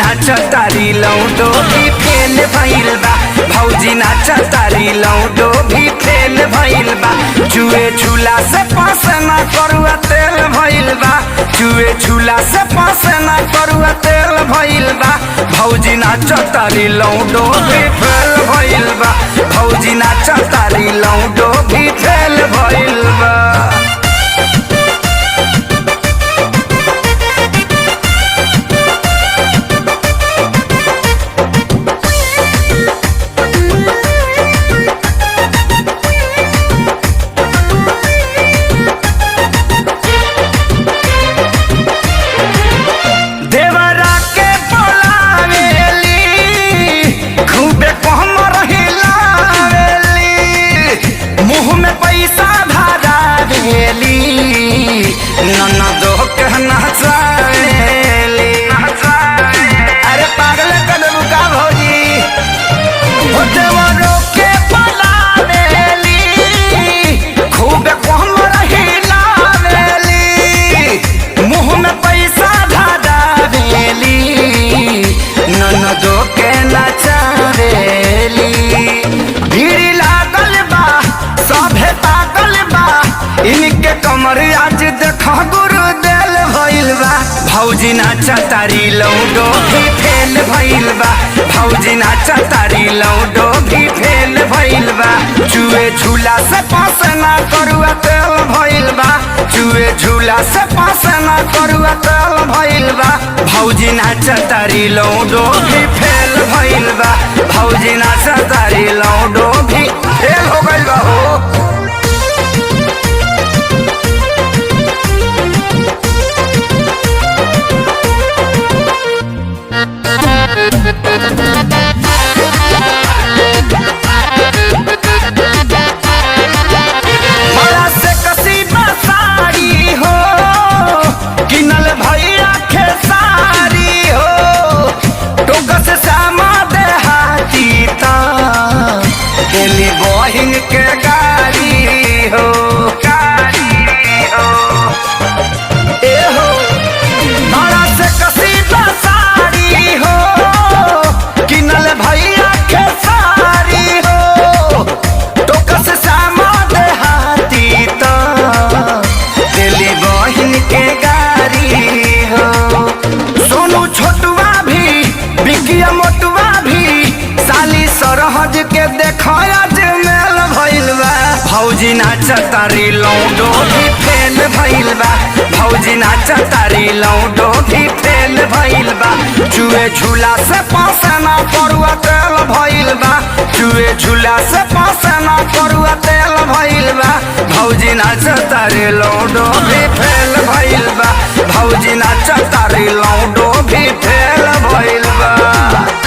नाचतारी लौटो भी फेल भइल बा। भौजी नाचतारी लौटो भी फेल भइल बा। चुए छुला से पास ना करुआ तेल भइल बा। चुए छुला से पास ना करुआ तेल भइल बा। भौजी नाचतारी लौटो भी फेल भइल बा। भौजी नाचतारी लौटो भी फेल भइल बा। ननदो कहना चाहेली अरे पागल कदम का भौजी देवरों के पलावेली खूब कम रहिलावेली मुँह में पैसा धरावेली ननदो के नचावेली। भीड़ लागल बा सभे पागल बा इनके कमर आज देखा गुरु देल भइल बा। भौजी नाचतारी लौटो भी फेल भइल बा। भौजी नाचतारी लौटो भी फेल भइल बा। चुए झूला से पास ना करुआ तेल भइल बा। चुए झूला से पास ना करुआ तेल भइल बा। भौजी नाचतारी लौटो भी फेल भइल बा। भौजी नाचतारी लौटो भी फेल हो गइल बा हो। बड़ा से कसीदा साड़ी हो किनल भैया खेसारी हो। टोकस सामा देहाती ता दिल्ली बहिन के गाड़ी हो ए हो। बड़ा से कसीदा साड़ी हो किनल भैया खेसारी हो। टोकस सामा देहाती तो दिल्ली बहिन के गाड़ी हो। सोनू छोटुआ भी बिकिया मोटुआ भी साली सरहज के देखा आज मेल भइल बा। भौजी नाचतारी लौटो भी फेल भइल बा। भौजी नाचतारी लौटो भी फेल भइल बा। चुए झूला से पास ना करुआ तेल भइल बा। चुए झूला से पास ना करुआ तेल भइल बा। भौजी नाचतारी लौटो भी फेल भइल बा। भौजी नाचतारी लौटो भी फेल भइल बा।